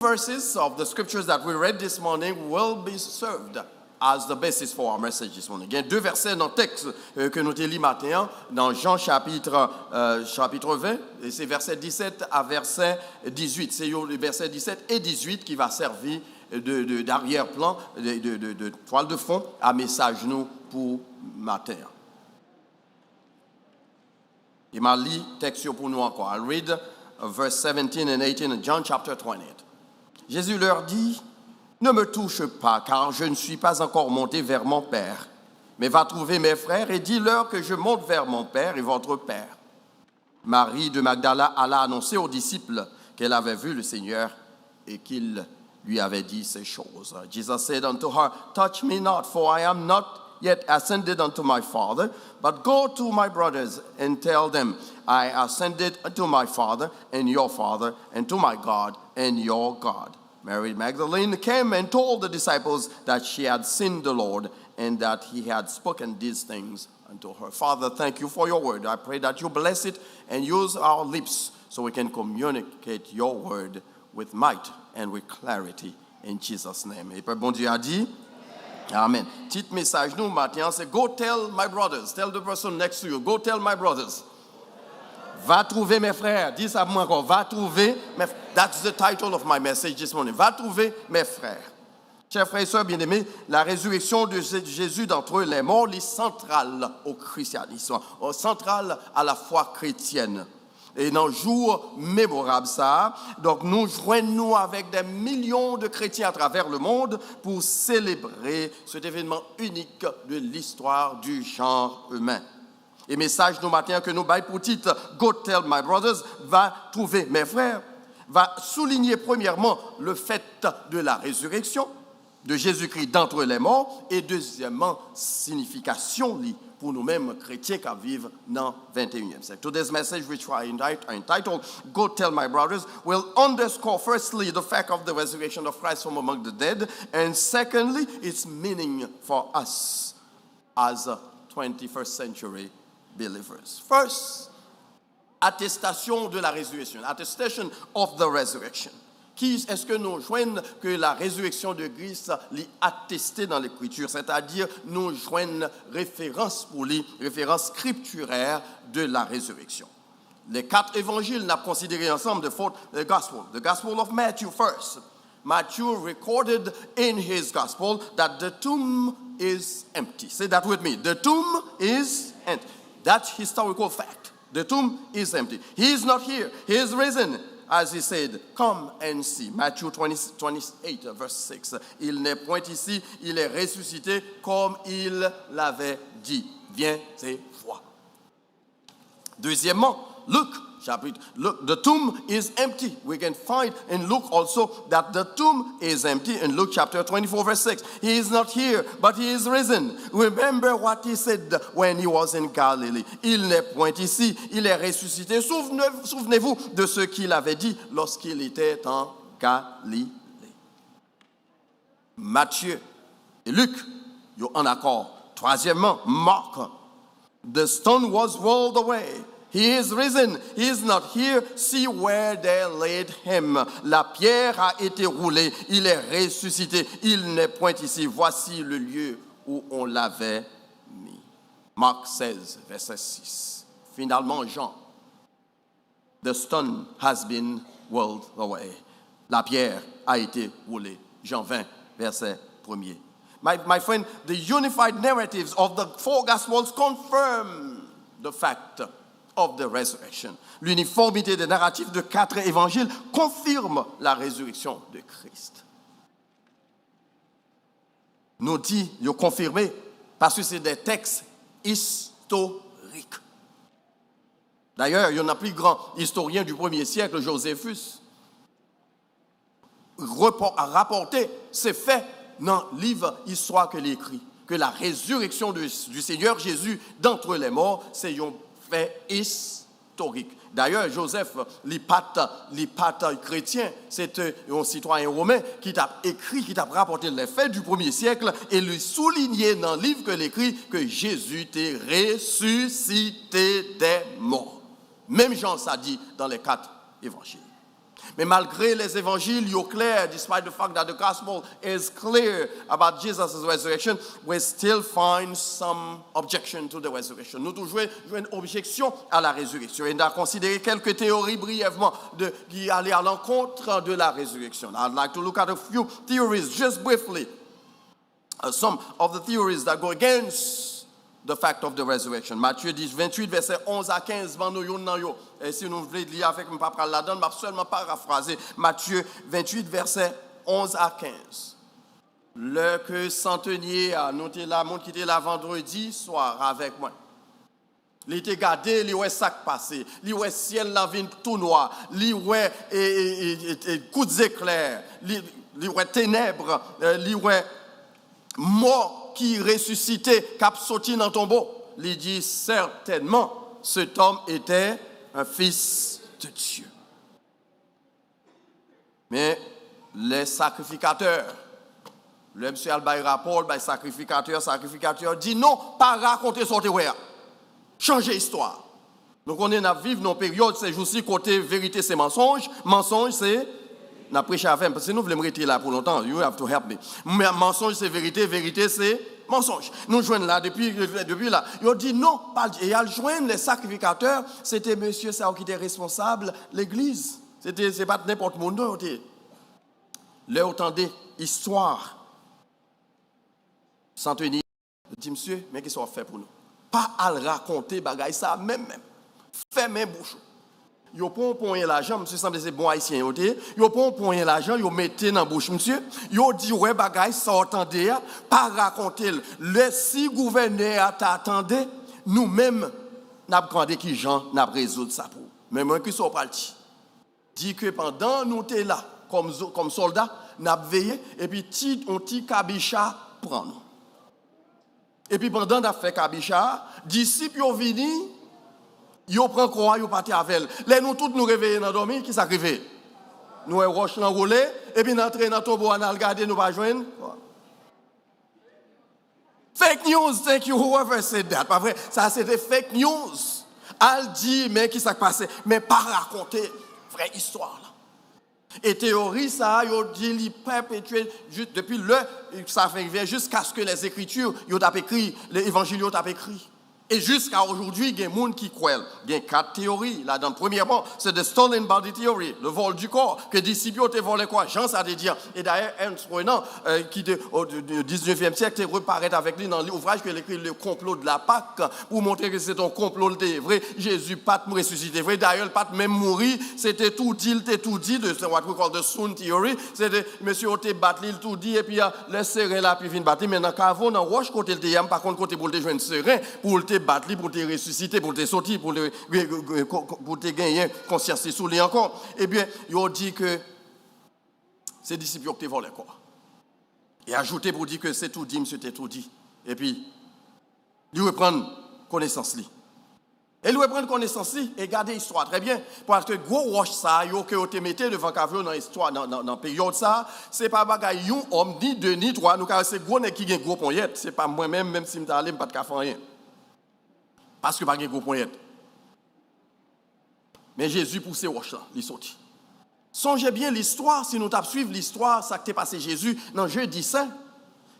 Verses of the scriptures that we read this morning will be served as the basis for our message this morning. Il y a 2 versets dans le texte que nous avons lu matin, dans Jean chapitre 20, et c'est verset 17 à verset 18. C'est le verset 17 et 18 qui va servir d'arrière-plan, de toile de fond à message nous pour matin. Il m'a lu le texte pour nous encore. I'll read verse 17 and 18 in John chapter 20. Jésus leur dit, « Ne me touche pas, car je ne suis pas encore monté vers mon Père. Mais va trouver mes frères et dis-leur que je monte vers mon Père et votre Père. » Marie de Magdala alla annoncer aux disciples qu'elle avait vu le Seigneur et qu'il lui avait dit ces choses. Jesus said unto her, Touch me not, for I am not yet ascended unto my Father, but go to my brothers and tell them, I ascended unto my Father and your Father, and to my God and your God. Mary Magdalene came and told the disciples that she had seen the Lord and that he had spoken these things unto her. Father, thank you for your word. I pray that you bless it and use our lips so we can communicate your word with might and with clarity in Jesus' name. Et bon Dieu a dit, Amen. Petit message nous matin, c'est go tell my brothers. Tell the person next to you, go tell my brothers. Va trouver mes frères. Dis ça moi encore. Va trouver mes frères. That's the title of my message this morning. Va trouver mes frères. Chers frères et sœurs bien-aimés, la résurrection de Jésus d'entre les morts est centrale au christianisme, centrale à la foi chrétienne. Et dans le jour mémorable ça, donc nous joignons avec des millions de chrétiens à travers le monde pour célébrer cet événement unique de l'histoire du genre humain. Et message nous matin que nous baillons pour titre Go tell my brothers, va trouver mes frères, va souligner premièrement le fait de la résurrection de Jésus-Christ d'entre les morts et deuxièmement signification pour nous-mêmes chrétiens qui vivent dans le 21e siècle. Today's message, which I entitled Go tell my brothers, will underscore firstly the fact of the resurrection of Christ from among the dead, and secondly its meaning for us as 21st century believers. First, attestation de la résurrection, attestation of the resurrection. Qui est-ce que nous joignons que la résurrection de Christ l'est attestée dans l'Écriture, c'est-à-dire nous joignons référence pour lui, référence scripturaire de la résurrection. Les 4 évangiles n'a considéré ensemble the gospel of Matthew first. Matthew recorded in his gospel that the tomb is empty. Say that with me. The tomb is empty. That's historical fact. The tomb is empty. He is not here. He is risen. As he said, come and see. Matthew 28, verse 6. Il n'est point ici, il est ressuscité comme il l'avait dit. Viens et vois. Deuxièmement, Luke, the tomb is empty. We can find in Luke also that the tomb is empty in Luke chapter 24, verse 6. He is not here, but he is risen. Remember what he said when he was in Galilee. Il n'est point ici, il est ressuscité. Souvenez-vous de ce qu'il avait dit lorsqu'il était en Galilée. Matthieu et Luc, ils sont en accord. Troisièmement, Marc. The stone was rolled away. He is risen. He is not here. See where they laid him. La pierre a été roulée. Il est ressuscité. Il n'est point ici. Voici le lieu où on l'avait mis. Marc 16, verset 6. Finalement, Jean. The stone has been rolled away. La pierre a été roulée. Jean 20, verset 1er. My friend, the unified narratives of the 4 Gospels confirm the fact of the resurrection. L'uniformité des narratifs de 4 évangiles confirme la résurrection de Christ. Nous dit, ils ont confirmé, parce que c'est des textes historiques. D'ailleurs, il y en a plus grand historien du 1er siècle, Joséphus, a rapporté ces faits dans le livre Histoire qu'il écrit, que la résurrection du Seigneur Jésus d'entre les morts, c'est un fait historique. D'ailleurs, Joseph, l'épate chrétien, c'était un citoyen romain qui t'a écrit, qui t'a rapporté les faits du 1er siècle et lui souligné dans le livre qu'il écrit que Jésus était ressuscité des morts. Même Jean ça dit dans les 4 évangiles. Mais malgré les évangiles, ils sont clairs, despite the fact that the gospel is clear about Jesus' resurrection, we still find some objection to the resurrection. Nous toujours une objection à la résurrection. Et on a considéré quelques théories brièvement qui allaient à l'encontre de la résurrection. I'd like to look at a few theories just briefly. Some of the theories that go against the fact of the resurrection. Matthieu 28, verset 11 à 15. Et si nous voulons lire avec mon papa là-dedans, je vais seulement paraphraser. Matthieu 28, verset 11 à 15. Le que centenier a noté là, mon qui était là vendredi soir avec moi. Il était gardé, il ouais sac passé, il ouais ciel la vie tout noir, il ouais coups d'éclair, il ouais ténèbres, il ouais mort qui ressuscitait, qui a sauté dans ton tombeau. Il dit certainement, cet homme était un fils de Dieu. Mais les sacrificateurs, le monsieur Albaï rapport, le sacrificateur dit non, pas raconter son théorie. Changer l'histoire. Donc on est à vivre dans une période, c'est juste côté vérité, c'est mensonge. Mensonge, c'est n'a prêché avec, parce que nous voulons me rester là pour longtemps. You have to help me. Mais mensonge, c'est vérité. Vérité, c'est mensonge. Nous joignons là, depuis là. Ils ont dit non. Et ils ont joint les sacrificateurs. C'était monsieur ça qui était responsable, l'église. C'est pas n'importe monde. Là, entendez, histoire. Sans tenir. Je dis, monsieur, mais qu'est-ce qu'on fait pour nous? Pas à le raconter, bagaille ça, même. Fait mes bouches. Yo pon poigner l'argent, monsieur semble c'est bon haïtien yo pon poigner l'argent, yo mettez dans bouche monsieur, yo dit ouais bagaille ça entendez pas raconter le si gouverneur t'attendait nous-mêmes n'a demandé qui Jean n'a résoudre ça pour. Mais moi qui sont parti. Dit que pendant nous t'es là comme soldats, n'a veillé et puis on ti kabicha prend nous. Et puis pendant n'a fait kabicha, disciples yo vini yo prend quoi, yo parti avec elle. Là nous tous nous réveiller dans dormir, qui ça réveille? Nous roche l'enroulé et puis entrer dans tombeau on a regarder nous pas joindre. Fake news, thank you whoever said that. Pas vrai, ça c'était fake news. Al dit mais qui ça passé, mais pas raconter vraie histoire là. Et théorie ça yo dit li perpétuer depuis le ça fait jusqu'à ce que les écritures yo t'a écrit, les évangiles yo t'a écrit. Et jusqu'à aujourd'hui, il y a des gens qui croient. Il y a 4 théories. Là-dedans, premièrement, c'est the stolen body theory, le vol du corps. Que les disciples ont volé quoi? Jean, ça veut dire. Et d'ailleurs, Ernst Renan, qui au 19e siècle, reparaît avec lui dans l'ouvrage qu'il écrit Le complot de la Pâque, pour montrer que c'est un complot de vrai. Jésus pas ressuscité vrai. D'ailleurs, pas même mourir. C'était tout dit, de what we call the Soon theory. C'était monsieur Oté battu, il tout dit, et puis le serein là, puis vient battre. Mais dans Cavon, dans Roche, côté le théâme, par contre, côté pour le joindre serein, pour le battre, pour te ressusciter, pour te sortir, pour te gagner conscience sous lui encore. Eh bien, ils ont dit que ces disciples ont volé quoi. Et ajouté pour dire que c'est tout dit, monsieur, c'est tout dit. Et puis, ils reprennent connaissance. Et ils reprennent connaissance et garder l'histoire très bien. Parce que gros roche ça, que vous te mettez devant Cavio dans l'histoire, dans la période ça, c'est pas bagaille un homme, ni deux, ni trois. Nous, c'est gros qui a gros poignette. C'est pas moi-même, même si je suis allé, je ne pas de faire rien. Parce que pas de gros poignette. Mais Jésus poussait roche là, il sortit. Songez bien l'histoire, si nous suivons l'histoire, ça qui est passé Jésus dans Jeudi Saint.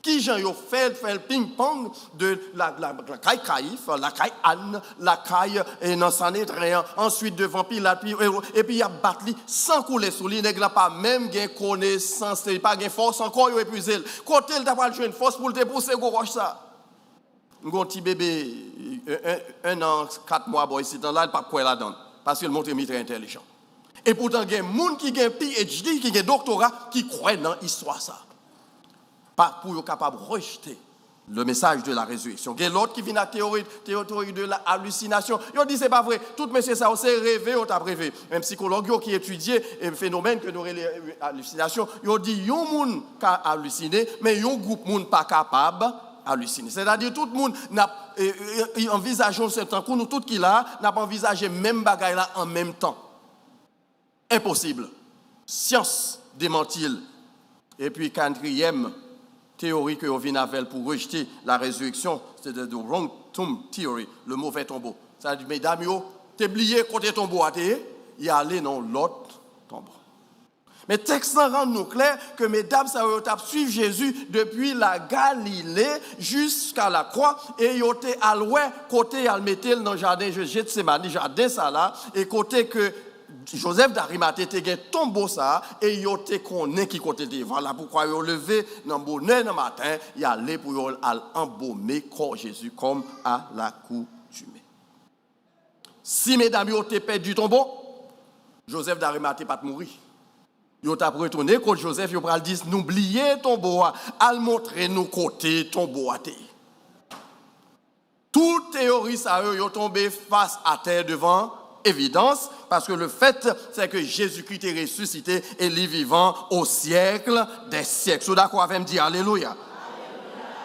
Qui Jean yo fait le ping-pong de la caille Caïphe, la caille Anne, la caille Nansanétréen, ensuite devant Pilate, et puis il a battu sans couler sous lui, il n'a pas même gain connaissance, il n'a pas gain force encore, il a épuisé. Côté il n'a pas une force pour te pousser gros roche ça. Un petit bébé, 1 an, 4 mois, boy, ici, dans là, il n'a pas quoi là-dedans, parce qu'il montre qu'il est très intelligent. Et pourtant, il y a des gens qui ont un PhD, qui ont un doctorat, qui croient dans l'histoire ça. Pas pour être capable de rejeter le message de la résurrection. Il y a l'autre qui vient à la théorie de l'hallucination. Il dit c'est pas vrai. Tout monsieur ça, c'est rêvé ou t'as rêvé. Un psychologue qui étudie le phénomène que nous hallucination, il dit il y a un monde qui a halluciné, mais il y a un groupe de monde pas capable halluciner. C'est-à-dire tout le monde envisage ce temps pour nous tout qui là n'a pas envisagé même bagaille là en même temps. Impossible. Science démentit. Et puis quatrième théorie que vient avec pour rejeter la résurrection, c'est the wrong tomb theory, le mauvais tombeau. Ça dit mesdames yo, t'es oublié côté tombeau à y aller dans l'autre tombeau. Mais le texte rend nous clair que mesdames, ça a suivi Jésus depuis la Galilée jusqu'à la croix et ils ont été à l'ouest, côté ils mettaient dans le jardin de Gethsémani, jardin ça là, et côté que Joseph d'Arimathée était tombeau ça et ils ont été connus qui côté de voilà pourquoi ils ont levé dans bonheur dans matin, ils allaient pour embaumer corps Jésus comme à l'accoutumée. Si mesdames ils ont perdu tombeau, Joseph d'Arimathée pas mourir. Yo t'a retourné contre Joseph, yo pral dire n'oubliez ton bois, al montrer nous côté ton bois. Toute théorie ça yo tombé face à terre devant évidence parce que le fait c'est que Jésus-Christ est ressuscité et il est vivant au siècle des siècles. Vous d'accord avec me dire alléluia.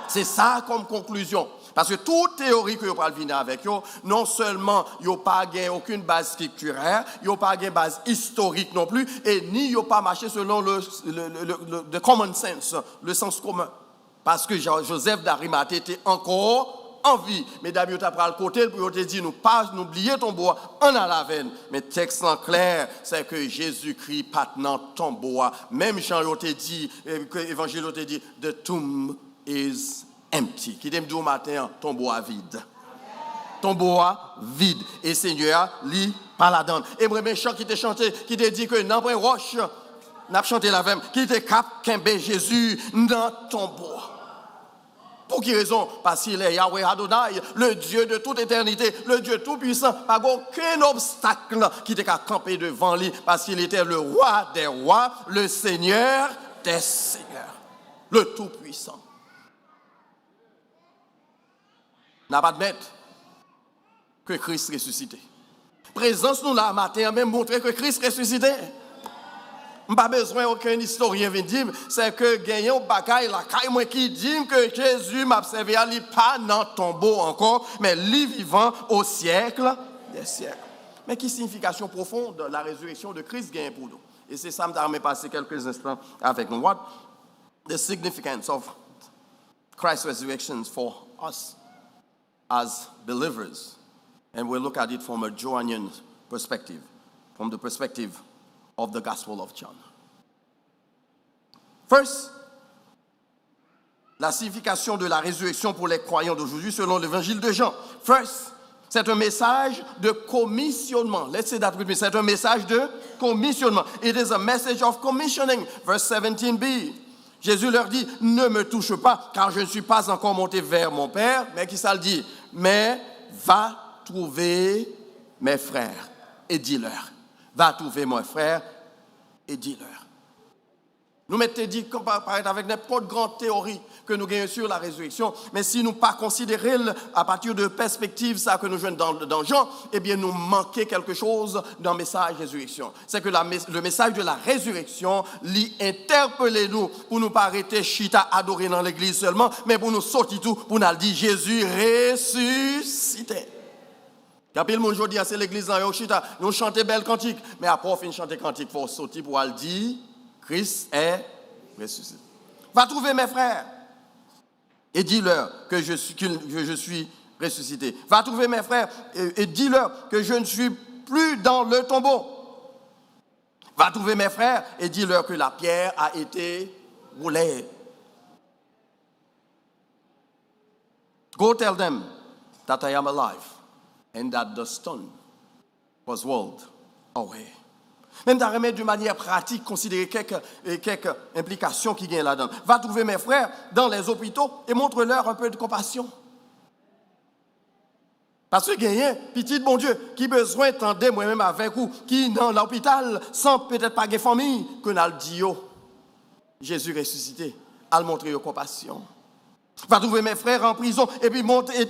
C'est ça comme conclusion. Parce que toute théorie que vous parlez venir avec vous, non seulement vous n'avez pas aucune base scripturaire, vous n'avez pas de base historique non plus, et ni vous n'avez pas marché selon le common sense, le sens commun. Parce que Joseph d'Arimathée était encore en vie. Mesdames, vous avez pris le côté pour vous dire, n'oubliez ton bois, on a la veine. Mais le texte en clair, c'est que Jésus-Christ patnant ton bois. Même Jean vous dit, que l'évangile vous dit, the tomb is empty. Qui t'aime dit au matin, ton bois vide. Ton bois vide. Et Seigneur, lit pas la donne. Et moi, mes chants qui t'ai chanté, qui t'ai dit que dans une roche, n'a chanté la même, qui t'ai cap qu'un Jésus dans ton bois. Pour quelle raison? Parce qu'il est Yahweh Adonai, le Dieu de toute éternité, le Dieu tout-puissant, pas aucun obstacle qui t'a campé devant lui, parce qu'il était le roi des rois, le Seigneur des seigneurs, le tout-puissant. N'a pas de mettre que Christ ressuscité. Présence nous là matin même montrer que Christ ressuscité. Pas besoin aucun historien vient dire c'est que gagnant bagaille la caille moi qui dit que Jésus m'a observé ali pas dans tombeau encore mais li vivant au siècle des siècles. Mais quelle signification profonde la résurrection de Christ gagne pour nous. Et c'est ça que je vais passer quelques instants avec nous. What the significance of Christ's resurrection for us as believers, and we'll look at it from a Johannine perspective, from the perspective of the Gospel of John. First, la signification de la résurrection pour les croyants d'aujourd'hui selon l'évangile de Jean. First, c'est un message de commissionnement. Let's say that with me. C'est un message de commissionnement. It is a message of commissioning. Verse 17b. Jésus leur dit, ne me touche pas, car je ne suis pas encore monté vers mon Père. Mais qui ça le dit? Mais va trouver mes frères et dis-leur. Va trouver mon frère et dis-leur. Nous mettons dit comparaître avec n'importe grande théorie que nous gagnons sur la résurrection, mais si nous pas considérer à partir de perspectives ça que nous jouons dans Jean, eh bien nous manquons quelque chose dans le message de résurrection. C'est que le message de la résurrection interpelle nous pour nous pas arrêter chita adorer dans l'église seulement, mais pour nous sortir tout pour nous dire Jésus ressuscité. Quand le monde aujourd'hui c'est l'église dans chita, nous chanter belle cantique, mais après on finit chanter cantique pour sortir pour aller dire Christ est ressuscité. Va trouver mes frères et dis-leur que je suis ressuscité. Va trouver mes frères et dis-leur que je ne suis plus dans le tombeau. Va trouver mes frères et dis-leur que la pierre a été roulée. Go tell them that I am alive and that the stone was rolled away. Même dans de manière pratique, considérer quelques implications qui viennent là-dedans. Va trouver mes frères dans les hôpitaux et montre-leur un peu de compassion. Parce que il y a un petit bon Dieu qui a besoin d'entendre moi-même avec vous, qui dans l'hôpital, sans peut-être pas de famille, que nous le disons, Jésus ressuscité, à montrer compassion. Va trouver mes frères en prison et puis montrer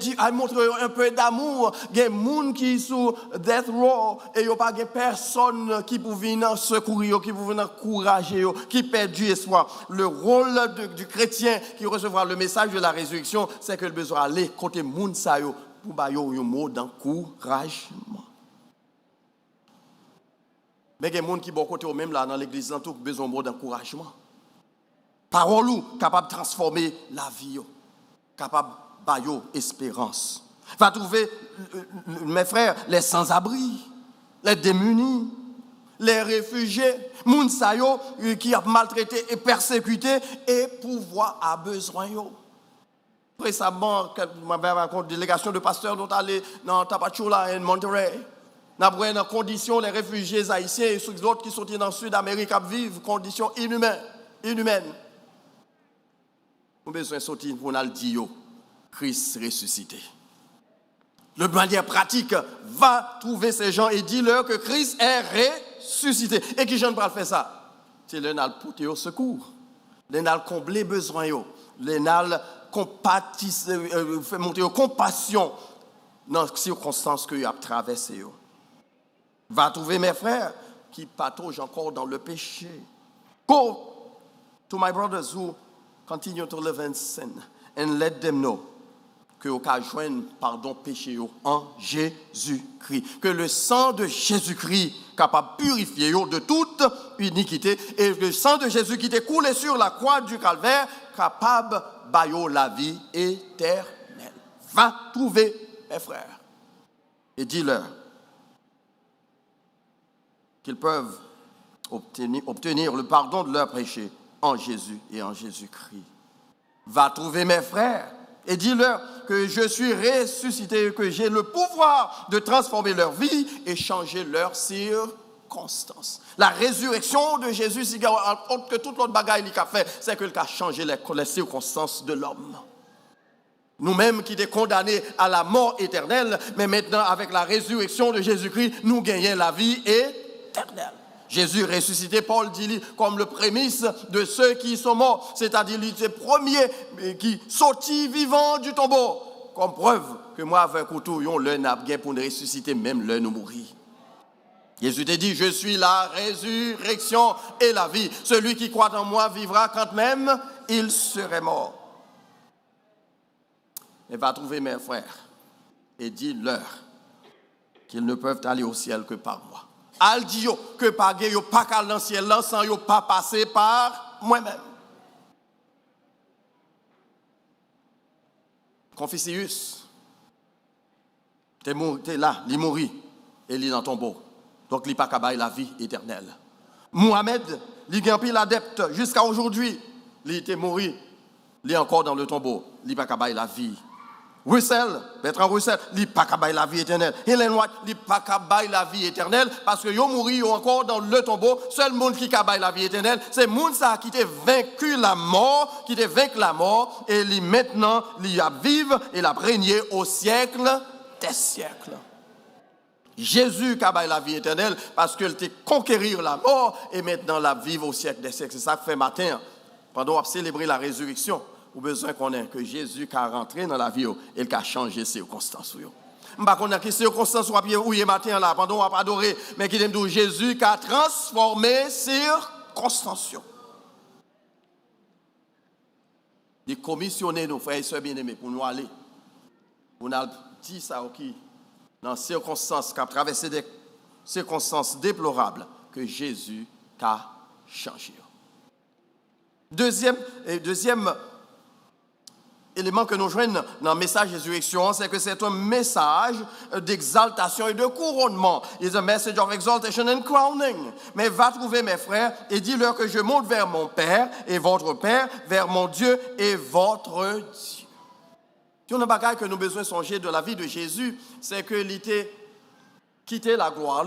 un peu d'amour. Il y a des gens qui sont sous death row et il n'y a pas personne qui peut venir secourir, qui peut venir encourager, qui perd du espoir. Le rôle du chrétien qui recevra le message de la résurrection, c'est que le besoin d'aller côté moun sa yo pour bailler un mot d'encouragement. Mais il y a des gens qui sont côté même là dans l'église, ont besoin de mot d'encouragement. Parole capable de transformer la vie, capable de bailler espérance. Va trouver mes frères, les sans-abri, les démunis. les réfugiés, moun sa yo qui a maltraité et persécuté et pouvoir a besoin yo. Récemment, j'avais une délégation de pasteurs dont allé dans Tapachula et Monterey. Nous avons dans conditions les réfugiés haïtiens et ceux autres qui sont dans le Sud-Amérique à vivre conditions inhumaines. Nous avons besoin de sortir pour nous dire Christ ressuscité. De manière pratique, va trouver ces gens et dis-leur que Christ est ressuscité. Et qui j'en parle faire ça? C'est l'un à porter au secours, l'un à combler besoin, l'un à faire monter aux compassion dans les circonstances que vous avez traversées. Va trouver mes frères qui pataugent encore dans le péché. Go to my brothers who continue to live in sin and let them know que vous pouvez joindre pardon péché en Jésus-Christ. Que le sang de Jésus-Christ est capable de purifier de toute iniquité et le sang de Jésus qui est coulé sur la croix du calvaire capable de bailler la vie éternelle. Va trouver mes frères et dis-leur qu'ils peuvent obtenir le pardon de leurs péchés en Jésus et en Jésus-Christ. Va trouver mes frères et dis-leur que je suis ressuscité et que j'ai le pouvoir de transformer leur vie et changer leurs circonstances. La résurrection de Jésus, c'est que toute l'autre bagaille qu'il a fait, c'est qu'il a changé les circonstances de l'homme. Nous-mêmes qui étions condamnés à la mort éternelle, mais maintenant avec la résurrection de Jésus-Christ, nous gagnons la vie éternelle. Jésus ressuscité, Paul dit comme le prémisse de ceux qui sont morts, c'est-à-dire les premiers qui sortis vivants du tombeau, comme preuve que moi avec un couteau, l'un n'a bien pour nous ressusciter, même l'un nous mourir. Jésus te dit, je suis la résurrection et la vie. Celui qui croit en moi vivra quand même il serait mort. Et va trouver mes frères et dis-leur qu'ils ne peuvent aller au ciel que par moi. Al dit que pas yo pas qu'à dans ciel là sans yo pas passer par moi-même. Confucius t'es là, il mourit et il est dans ton tombeau. Donc il pas qu'à bailler la vie éternelle. Mohamed, il gagne pile adepte jusqu'à aujourd'hui, il était mort, il est encore dans le tombeau, il pas qu'à bailler la vie. Russell, Bertrand Russell, il n'est pas capable de la vie éternelle. Hélène White, il n'est pas capable de la vie éternelle parce que yo mouri encore dans le tombeau. Seul monde qui est capable de la vie éternelle, c'est monde ça qui a vaincu la mort, qui a vaincu la mort et il maintenant il a vivre et il a régné au siècle des siècles. Jésus est capable de la vie éternelle parce qu'il a conquérir la mort et maintenant la vivre au siècle des siècles. C'est ça que fait matin pendant qu'on célébrer la résurrection. Ou besoin qu'on ait que Jésus qui a rentré dans la vie et qui a changé ses circonstances. Je ne sais pas quelles circonstances où il est matin là, pendant qu'on a adoré, mais qui dit Jésus qui a transformé circonstances. Il commissionner nos frères et sœurs bien-aimés pour nous aller. Pour nous dire ça, dans les circonstances qui ont traversé des circonstances déplorables, que Jésus a changé. Deuxième élément que nous joignons dans le message de résurrection, c'est que c'est un message d'exaltation et de couronnement. It's a message of exaltation and crowning. Mais va trouver mes frères et dis-leur que je monte vers mon Père et votre Père, vers mon Dieu et votre Dieu. Si on a un bagage que nous avons besoin de songer de la vie de Jésus, c'est qu'il était quitté la gloire,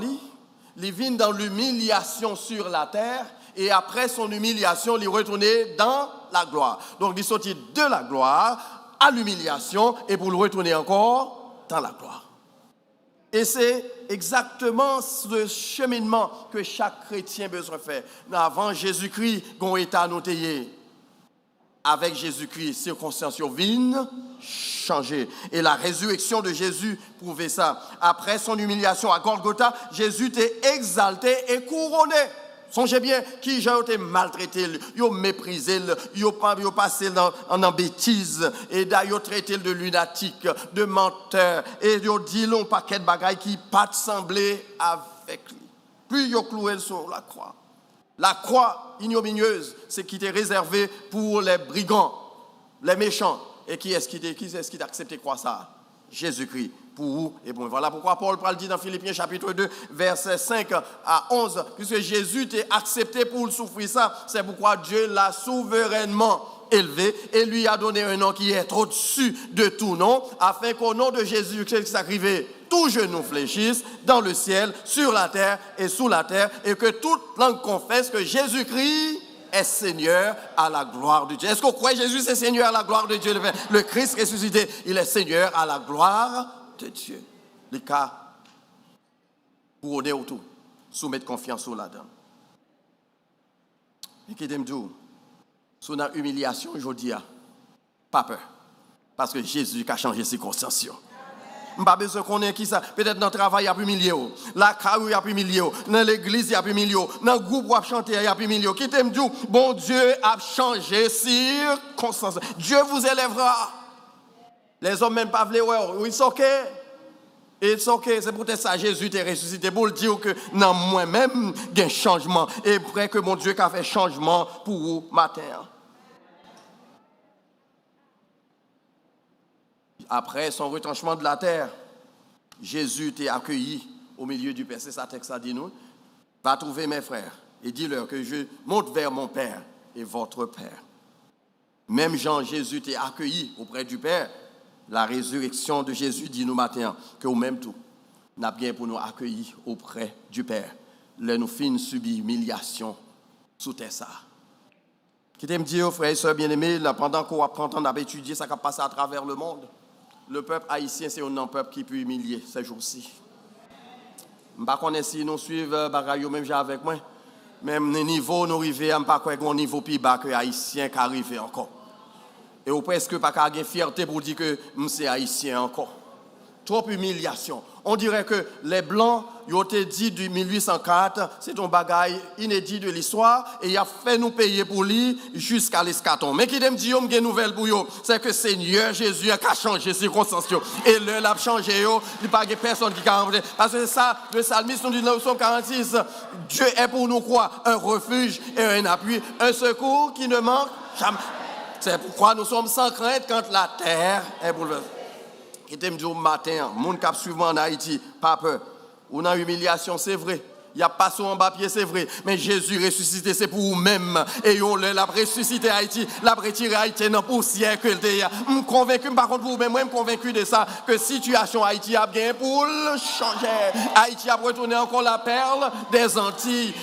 il vient dans l'humiliation sur la terre, et après son humiliation, il est retourné dans la gloire. Donc, il est sorti de la gloire à l'humiliation et pour le retourner encore dans la gloire. Et c'est exactement ce cheminement que chaque chrétien a besoin de faire. Avant Jésus-Christ, qu'on est annoté. Avec Jésus-Christ, circonstances viennent changer. Et la résurrection de Jésus prouvait ça. Après son humiliation à Golgotha, Jésus était exalté et couronné. Songez bien, qui j'ai été maltraité, ils ont méprisé, ils ont passé en bêtise, et ils ont traité de lunatique, de menteur, et ils ont dit un paquet de bagailles qui n'ont pas semblé avec lui. Puis ils ont cloué sur la croix. La croix ignominieuse, c'est qui était réservé pour les brigands, les méchants. Et qui est-ce qui a accepté de croire ça? Jésus-Christ, pour vous et pour moi. Voilà pourquoi Paul le dit dans Philippiens chapitre 2, versets 5 à 11, puisque Jésus t'a accepté pour le souffrir ça, c'est pourquoi Dieu l'a souverainement élevé et lui a donné un nom qui est au-dessus de tout nom, afin qu'au nom de Jésus, qu'est-ce qui s'arrivait? Tout genou fléchisse dans le ciel, sur la terre et sous la terre, et que toute langue confesse que Jésus-Christ est Seigneur à la gloire de Dieu. Est-ce qu'on croit que Jésus c'est Seigneur à la gloire de Dieu? Le Christ ressuscité, il est Seigneur à la gloire de Dieu. Les cas pour on est autour, soumettre confiance au là-dedans. Et qui t'aime dire, sous la humiliation, je dis, pas peur, parce que Jésus a changé ses circonstances. Je n'ai pas besoin qu'on ait qui ça. Peut-être dans le travail, il y a plus milieu. La carrière, il y a plus milieu. Dans l'église, il y a plus milieu. Dans le groupe, où il chanter, il y a plus milieu. Qui t'aime dire, bon Dieu a changé circonstances. Dieu vous élèvera. Les hommes même pas veulent, oui, c'est ok. Et c'est ok. C'est peut-être ça, Jésus t'est ressuscité pour le dire que dans moi-même, il y a un changement. Et après que mon Dieu a fait changement pour vous matin. Après son retranchement de la terre, Jésus t'a accueilli au milieu du Père. C'est ça texte a dit nous. Va trouver mes frères et dis-leur que je monte vers mon Père et votre Père. Même Jean, Jésus t'a accueilli auprès du Père. La résurrection de Jésus dit nous matin que au même tout, n'a bien pour nous accueillir auprès du Père. Là nous finissons subir humiliation sous terre ça. Qui t'aime dire, frères et sœurs bien-aimés, pendant qu'on apprend, on a étudié ça qui a passé à travers le monde. Le peuple haïtien, c'est un peuple qui peut humilier ces jours-ci. Je ne sais pas si nous suivons Bagayo, même j'ai avec moi. Même le niveau, nous arrivons, je ne sais pas un niveau plus bas que les Haïtiens qui arrivent encore. Et ou presque pas qu'à avoir fierté pour dire que c'est haïtien encore. Trop humiliation. On dirait que les Blancs, ils ont dit du 1804, c'est un bagage inédit de l'histoire, et il a fait nous payer pour lui jusqu'à l'escaton. Mais qui me dit, il y a une nouvelle pour eux, c'est que Seigneur Jésus a changé les circonstances. Et l'heure a changé, il n'y a pas de personne qui a changé. Parce que ça, le psalmiste nous dit dans le psaume 46, Dieu est pour nous quoi? Un refuge et un appui, un secours qui ne manque jamais. C'est pourquoi nous sommes sans crainte quand la terre est bouleversée. Qui t'aime dire au matin, mon cap suivant en Haïti, pas peur. Ou dans l'humiliation, c'est vrai. Il n'y a pas en bas pied, c'est vrai. Mais Jésus ressuscité, c'est pour vous-même. Et on l'a ressuscité Haïti, l'a retiré Haïti dans la poussière que le Je suis convaincu, par contre, vous-même, moi, je suis convaincu de ça, que la situation Haïti a bien pour le changer. Haïti a retourné encore la perle des Antilles.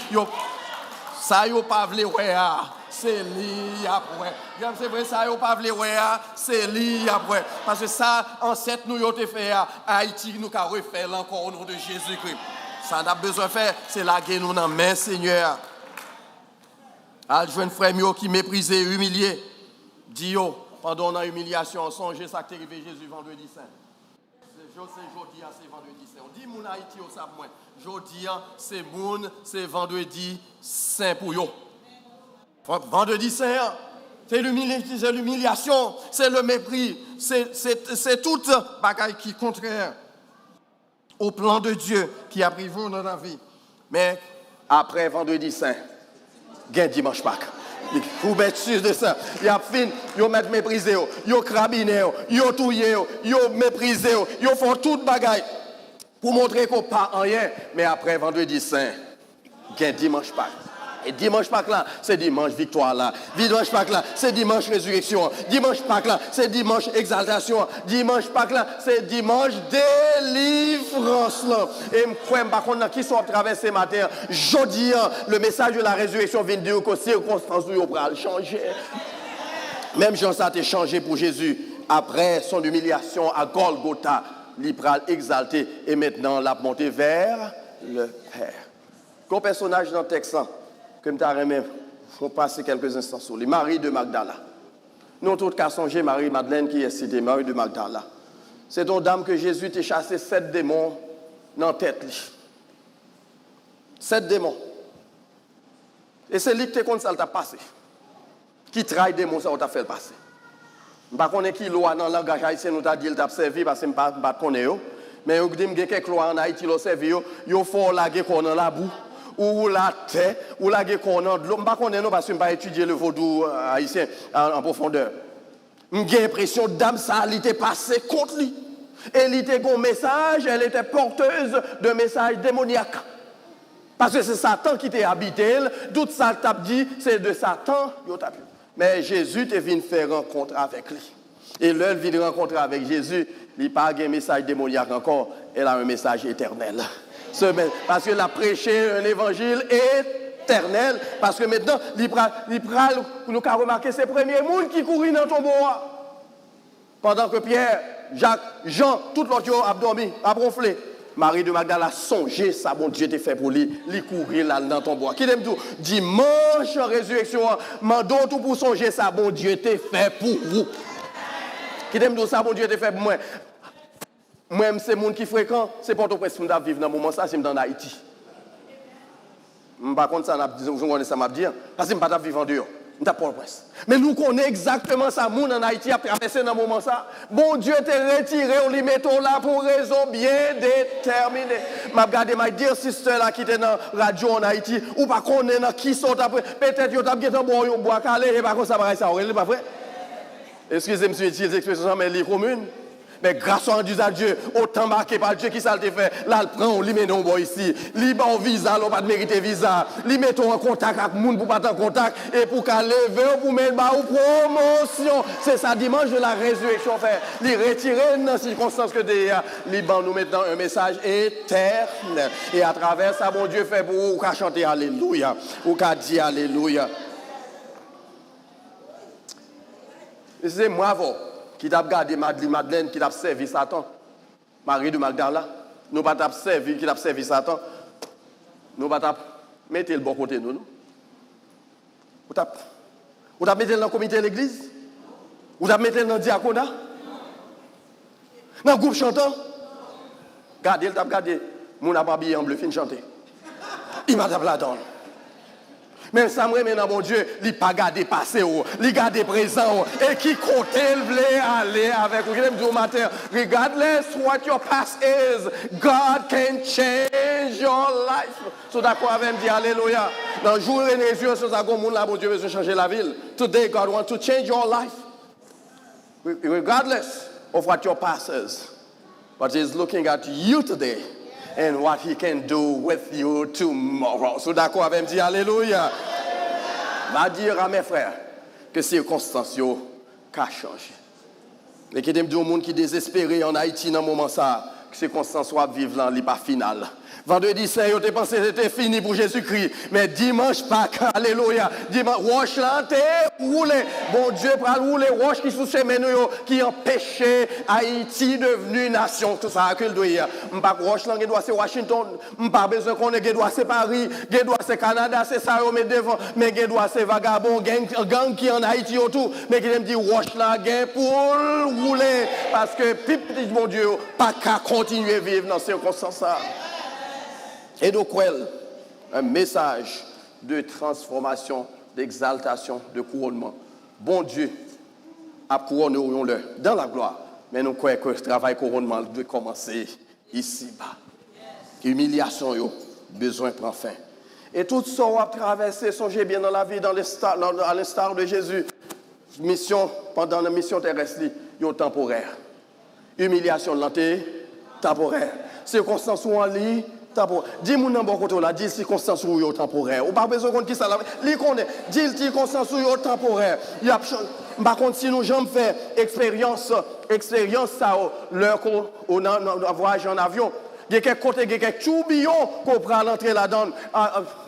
Ça, il n'y a pas de c'est lui après. C'est vrai, ça, il n'y a pas de c'est lui après. Parce que ça, ancêtre nous, il a fait à Haïti, nous avons refait encore au nom de Jésus-Christ. Ça, on a besoin de faire, c'est la guerre nous dans main, Seigneur. Al jeune frère qui méprisé, humilié. Dis pendant la humiliation, songez ça qui est arrivé Jésus vendredi saint. C'est jeudi, c'est vendredi saint. On dit mon Haïti, on sait moins. Jeudi, c'est vendredi saint pour eux. Vendredi saint, c'est l'humiliation, c'est le mépris, c'est tout bagaille qui est contraire au plan de Dieu qui a pris vous dans la vie. Mais après vendredi saint, il y a dimanche Pâques. Vous êtes sûr de ça. Il y a fin, ils mettent méprisé, ils crabiné, ils touillé, ils méprisé, ils font toute bagaille pour montrer qu'on pas rien. Mais après vendredi saint, il y a dimanche Pâques. Et dimanche Pâques là, c'est dimanche victoire là. Dimanche Pâques là, c'est dimanche résurrection. Dimanche Pâques là, c'est dimanche exaltation. Dimanche Pâques là, c'est dimanche délivrance là. Et je ne sais pas qui sont traversés matin. Jeudi, le message de la résurrection vient dire que les circonstances vont changer. Même Jean ça a changé pour Jésus. Après son humiliation à Golgotha, il a exalté et maintenant l'a monté vers le Père. Quel personnage dans le texte que je vais faut passer quelques instants sur lui. Marie de Magdala. Nous, tous cas songer Marie-Madeleine qui est citée, Marie de Magdala. C'est une dame que Jésus t'a chassé 7 démons dans la tête. 7 démons. Et c'est lui qui t'a ça t'a passé. Qui trahit des démons, ça t'a fait passer. Je ne sais pas qui loi dans le langage haïtien nous t'a dit qu'il t'a servi parce que je ne sais pas connaître. Mais il y a quelques lois en Haïti qui l'ont servi. Il faut laguer qu'on dans la boue. Ou la terre, ou la guerre qu'on a de l'eau. Je ne sais pas parce que je n'ai pas étudié le vaudou haïtien en profondeur. J'ai l'impression que dame ça a été passé contre lui. Elle était un message, elle était porteuse de messages démoniaques. Parce que c'est Satan qui t'a habité, tout ça t'a dit, c'est de Satan. Mais Jésus te venu faire rencontre avec lui. Et là, elle vient rencontrer avec Jésus, il n'a pas un message démoniaque encore, elle a un message éternel. Parce qu'elle a prêché un évangile éternel. Parce que maintenant, nous avons remarqué ces premiers mondes qui courent dans ton bois. Pendant que Pierre, Jacques, Jean, tout l'autre a dormi, a ronflé. Marie de Magdala a songé, ça, bon Dieu t'a fait pour lui, il courir là dans ton bois. Qui aime tout? Dimanche, résurrection, mandons tout pour songer, ça, bon Dieu t'a fait pour vous. Qui aime tout ça, bon Dieu t'a fait pour moi. Moi-même, c'est le monde qui fréquent, c'est pour tout presse pour vivre dans le moment, ça, c'est dans Haïti. Par contre, ça, je connais ça, m'a dit, parce que je ne peux pas vivre en dehors. Mais nous connaissons exactement ça. Moun en Haïti a traversé dans le moment ça. Bon Dieu t'a retiré, on lui mettons là pour raison bien déterminée. M'a regardé ma dear sister là qui était dans la radio en Haïti ou pas connaître qui sont après. Peut-être yo t'a gêté bois calé et pas comme ça pareil ça, c'est pas vrai. Excusez-moi si j'utilise l'expression mais les communes. Mais grâce à Dieu, autant marqué par Dieu qui ça le fait, là, il prend, il met bon ici, il bat un visa, il pas de mériter visa, il met en contact avec les gens pour pas en contact, et pour qu'à lever, pour mettre en promotion. C'est ça, dimanche de la résurrection, fait. Il retirer dans les circonstances que derrière, il nous maintenant un message éternel. Et à travers ça, bon Dieu fait pour vous, qu'à chanter Alléluia, ou qu'à dire Alléluia. Et c'est moi, avant. Qui t'a gardé Madeleine, qui t'a servi Satan. Marie de Magdala. Nous pas t'a servi, qui t'a servi Satan. Nous pas t'a mettez le bon côté nous. Ou t'a mettez dans le comité de l'église. Ou t'a mettez dans le diaconat. Dans le groupe chantant. Gardez, t'a gardé. Mon a pas habillé en bleu, fin chanter. Il m'a tapé la donne. Mais ça me remet dans mon Dieu, il n'a pas gardé passé, il a gardé présent, et qui côté il voulait aller avec vous. Matin, regardless what your past is, God can change your life. So d'accord avec me dire Alléluia. Dans le jour de la résurrection, ça comme là, mon Dieu veut changer la ville. Today, God wants to change your life. Regardless of what your past is. But He's looking at you today. And what He can do with you tomorrow. So d'accord avec me dire Alléluia. Va dire à mes frères que circonstances ont changé. Et qu'il y a des gens qui sont désespérés en Haïti dans ce moment ça, que circonstances soient vivre là, n'est pas final. Vendredi saint, vous avez pensé que c'était fini pour Jésus-Christ. Mais dimanche, Pâques, alléluia. Dimanche, roche là, t'es roulé. Bon Dieu, pour rouler, roche qui sous chemin qui empêchait Haïti devenue nation. Tout ça, que le doit. M'pas roche là, qui doit c'est Washington. M'pas besoin qu'on ait, qui doit c'est Paris, qui doit c'est Canada, c'est ça, on met devant. Mais qui doit c'est vagabond, gang qui en Haïti autour. Mais qui aime dire roche là, gang pour rouler. Parce que, petit bon Dieu, pas qu'à continuer à vivre dans ces circonstances. Et donc, un message de transformation, d'exaltation, de couronnement. Bon Dieu a couronné dans la gloire. Mais nous croyons que le travail couronnement doit commencer ici-bas. Humiliation, besoin prend fin. Et tout ça, on a traversé, songez bien dans la vie, à l'instar de Jésus. Mission, pendant la mission terrestre, il est temporaire. Humiliation, temporaire. Circonstances où on lit, dis-moi dans bon côté là, dis circonstances où il est temporaire. Ou pas besoin de qui ça là. Li connaît, dis circonstances où il est temporaire. Il y a par contre si nous jamais fait expérience ça leur on a voyage en avion. Il y a quelques côtés, il y a quelques tourbillons qu'on prend l'entrée là-dedans.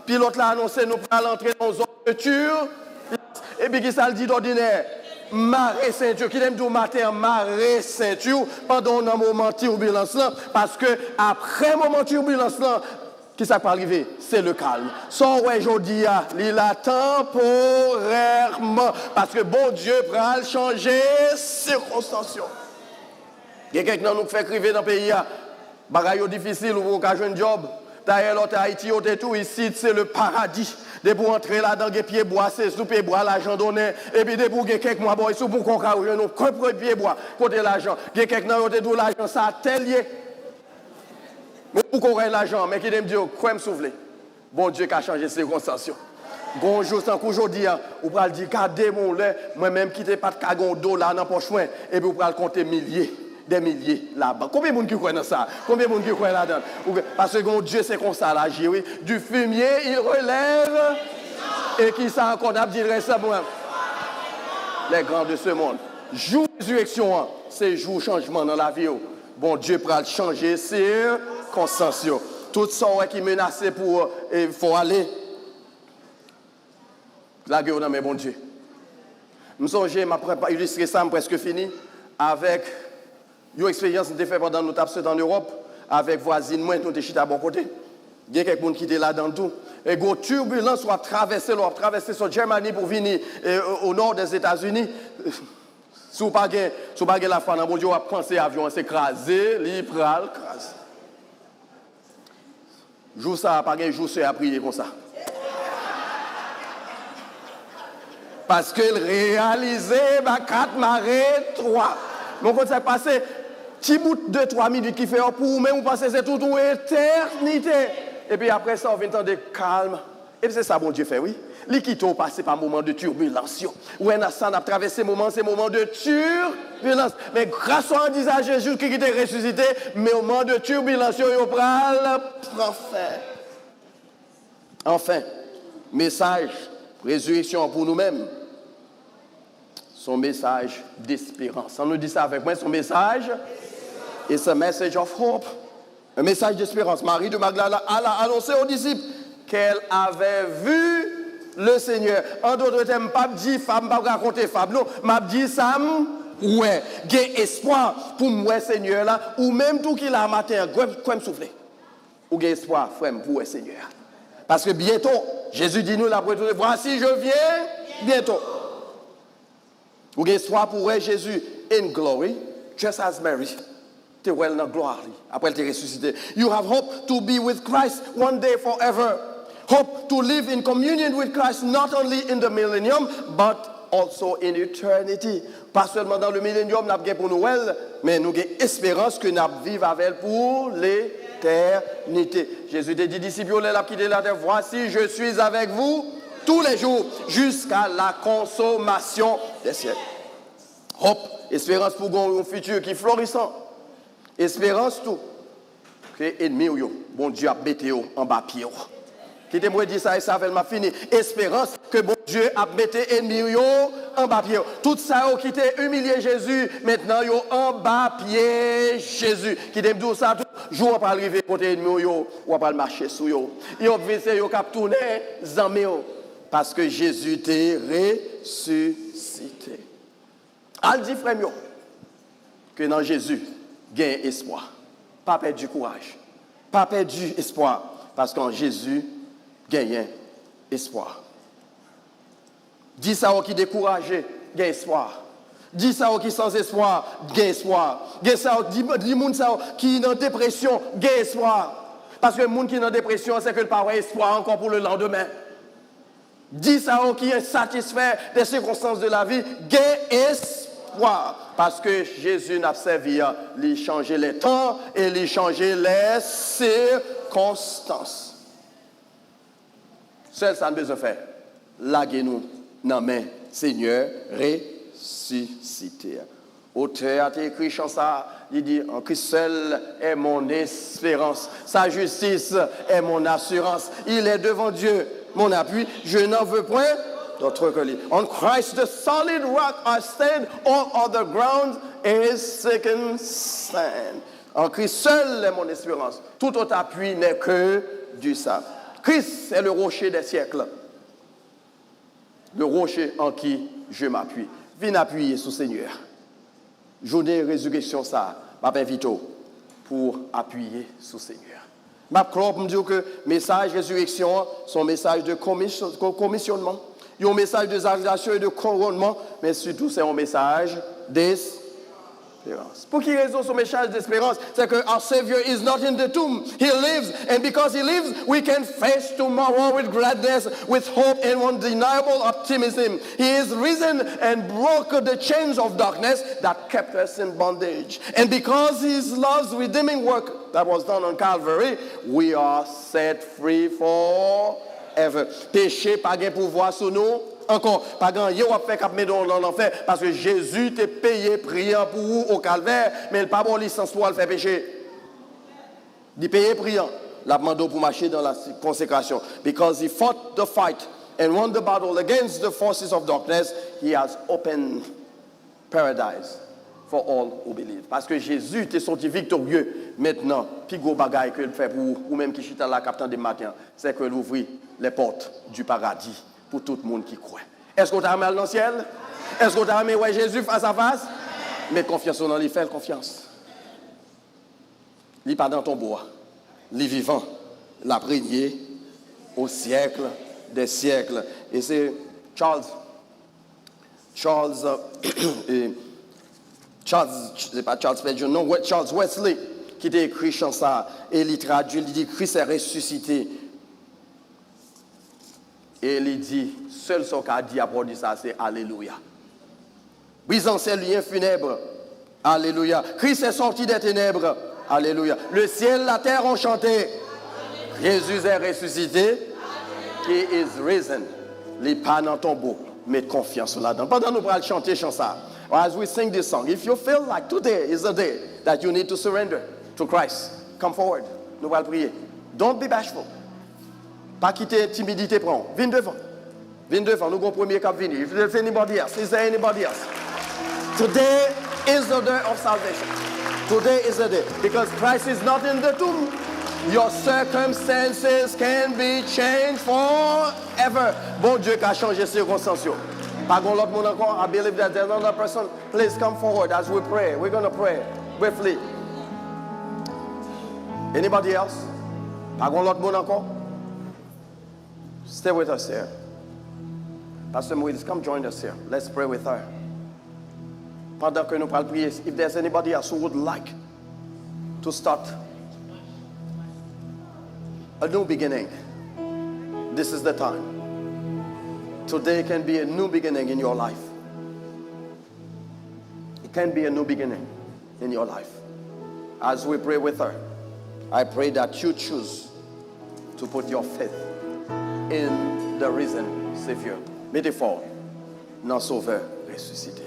Pilote l'a annoncé nous prend l'entrée dans une voiture. Et puis qui ça le dit d'ordinaire? Marée ceinture, qui aime dire matin, marée ceinture pendant un moment de turbulence là, parce que après un moment de turbulence là, qui ça peut arriver? C'est le calme. Son ouais aujourd'hui, il a temporairement, parce que bon Dieu va changer circonstances. Il y a quelqu'un qui nous fait crier dans le pays, bagaille difficile ou vous avez un job. D'ailleurs, l'autre Haïti, tout ici, c'est le paradis. De pour entrer là-dedans, les pieds bois, c'est sous pied bois, l'argent donné. Et puis, de pour quelques mois, bon, pour qu'on ait nos propres pieds bois, côté l'argent. Il y a quelqu'un qui a l'argent, ça a tellement. Mais pour qu'on ait l'argent, mais qui me dit, quoi me souffler? Bon Dieu qui a changé ces circonstances. Bonjour, sans qu'aujourd'hui, vous pouvez dire, gardez mon lait, moi-même qui n'ai pas de cagon d'eau là dans le poche, et puis vous pouvez compter milliers. des milliers là-bas. Combien de monde qui croient dans ça? Combien de monde qui croient là-dedans? Parce que bon, Dieu, c'est comme ça, là, oui. Du fumier, il relève. Et qui ça encore a dit ça pour les grands de ce monde. Jour de résurrection, c'est jour changement dans la vie. Bon, Dieu pourra changer circonstances. Tout ça qui menaçait pour il faut aller. La gueule dans mes bon Dieu. Je me songe, je illustré ça, presque fini, avec une expérience que j'ai fait pendant notre absence en Europe, avec voisine, moi, nous étions à bon côté. Il y a quelqu'un qui était là dans tout. Et une turbulence soit traversée sur Germanie pour venir au nord des États-Unis. Si vous n'avez pas la foi dans mon Dieu, vous pensez à l'avion s'écraser, l'hypral, crase. Jour ça, pas un jour, c'est à prier comme ça. Parce qu'il réalisait ma 4 marées 3. Donc, quand ça passé, petit bout de 2-3 minutes qui fait pour vous, mais vous pensez que c'est toute une éternité. Et puis après ça, on vient de calme. Et puis c'est ça, bon Dieu fait, oui. L'équito passe par un moment de turbulence. Où on a traversé ces moments de turbulence. Mais grâce à disant Jésus qui était ressuscité, mais au moment de turbulence, il prend fin. Enfin, message, résurrection pour nous-mêmes. Son message d'espérance. On nous dit ça avec moi, son message. It's a message of hope. Un message d'espérance. Marie de Magdala a annoncé aux disciples qu'elle avait vu le Seigneur. En d'autres termes, pas dit femme, pas raconter femme. Non, m'a dit ça, ouais, j'ai espoir pour moi, Seigneur, là, ou même tout qu'il a matin, quoi me souffler. Ou j'ai espoir, frère, pour moi, Seigneur. Parce que bientôt, Jésus dit nous, la voici, je viens, bientôt. Ou j'ai espoir pour moi, Jésus, in glory, just as Mary. T'es well dans gloire, après t'es ressuscité. You have hope to be with Christ one day forever. Hope to live in communion with Christ, not only in the millennium, but also in eternity. Pas seulement dans le millénium, nous avons pour Noël, mais nous avons espérance que nous vivons avec elle pour l'éternité. Jésus dit aux disciples, il a quitté la terre, voici, je suis avec vous tous les jours, jusqu'à la consommation des siècles. Hope, espérance pour un futur qui est florissant. Espérance tout. Que ennemi, bon Dieu a bêté en bas pied. Qui te dit ça et ça m'a fini. Espérance que bon Dieu a bêté ennemi en bas pied. Tout ça qui t'a humilié Jésus, maintenant yo en bas pied Jésus. Qui te dit ça tout jour pas arriver côté ennemi ou pas marcher sous yo. Yo vissé yo cap tourner zamé parce que Jésus t'est ressuscité. Al dit frère que dans Jésus gagne espoir. Pas perdre du courage. Pas perdre du espoir. Parce qu'en Jésus, gagne espoir. Dis ça aux qui découragé, gagne espoir. Dis ça aux qui sans espoir, gagne espoir. Dis ça aux qui dans dépression, gagne espoir. Parce que le monde qui est dans dépression, c'est que le pas espoir encore pour le lendemain. Dis ça aux qui est satisfait des circonstances de la vie, gagne espoir. Parce que Jésus n'a servi à lui changer les temps et lui changer les circonstances. Seul ça ne besoin faire. Laguez-nous dans main Seigneur ressuscité. Auteur a écrit ça, il dit en Christ seul est mon espérance. Sa justice est mon assurance. Il est devant Dieu mon appui. Je n'en veux point d'autre que lui. On Christ, the solid rock I stand, all other ground is sinking sand. En Christ seul est mon espérance. Tout autre appui n'est que du sable. Christ est le rocher des siècles. Le rocher en qui je m'appuie. Viens appuyer sur le Seigneur. Journée résurrection ça, m'invite pour appuyer sur le Seigneur. Je crois dire que le message de résurrection, son message de commissionnement. Il y a un message d'exaltation et de couronnement, mais surtout c'est un message d'espérance. Pour quelle raison ce message d'espérance? C'est que our Savior is not in the tomb. He lives, and because He lives, we can face tomorrow with gladness, with hope and undeniable optimism. He is risen and broke the chains of darkness that kept us in bondage. And because His love's redeeming work that was done on Calvary, we are set free forever. Péché pas de pouvoir sur nous encore. Pas grand yon a fait cap dans l'enfer parce que Jésus t'a payé priant pour vous au calvaire, mais il pas bon licence pour le faire pécher. Il paye priant. La demande pour marcher dans la consécration. Because he fought the fight and won the battle against the forces of darkness, he has opened paradise for all who believe. Parce que Jésus t'est sorti victorieux. Maintenant, puis gros bagaille que il fait pour vous, ou même qui chita là capitaine des matins, c'est que l'ouvrir les portes du paradis pour tout le monde qui croit. Est-ce qu'on t'a amené dans le ciel? Est-ce qu'on t'a amené ouais Jésus face à face? Mais confiance dans lui, fais confiance. Il pas dans ton bois. Les vivants, l'a prié au siècle des siècles. Et c'est Charles, c'est pas Charles Spurgeon, non, Charles Wesley qui a écrit chanson ça. Et il traduit, il dit Christ est ressuscité. Et il dit, seul ce qu'a dit à propos de ça, c'est Alléluia. Brisant ses liens funèbres. Alléluia. Christ est sorti des ténèbres. Alléluia. Le ciel, la terre ont chanté. Jésus est ressuscité. He is risen. Les pas dans ton tombeau. Mets confiance là-dedans. Pendant nous allons chanter chanson. As we sing this song, if you feel like today is the day that you need to surrender to Christ, come forward. Nous allons prier. Don't be bashful. Pas quitter timidité prend. Viens devant. Viens devant. Nous avons premier cap venir. If there's anybody else, is there anybody else? Today is the day of salvation. Today is the day. Because Christ is not in the tomb. Your circumstances can be changed forever. Bon Dieu qui a changé circonstances. Pas grand l'autre monde encore. I believe that there's another person. Please come forward as we pray. We're going to pray briefly. Anybody else? Pas grand l'autre monde encore? Stay with us here. Pastor Moïse, come join us here. Let's pray with her. Pendant que nous parlons prier, if there's anybody else who would like to start a new beginning, this is the time. Today can be a new beginning in your life. It can be a new beginning in your life. As we pray with her, I pray that you choose to put your faith in the risen Savior. Mettez fort, non sauveur ressuscité.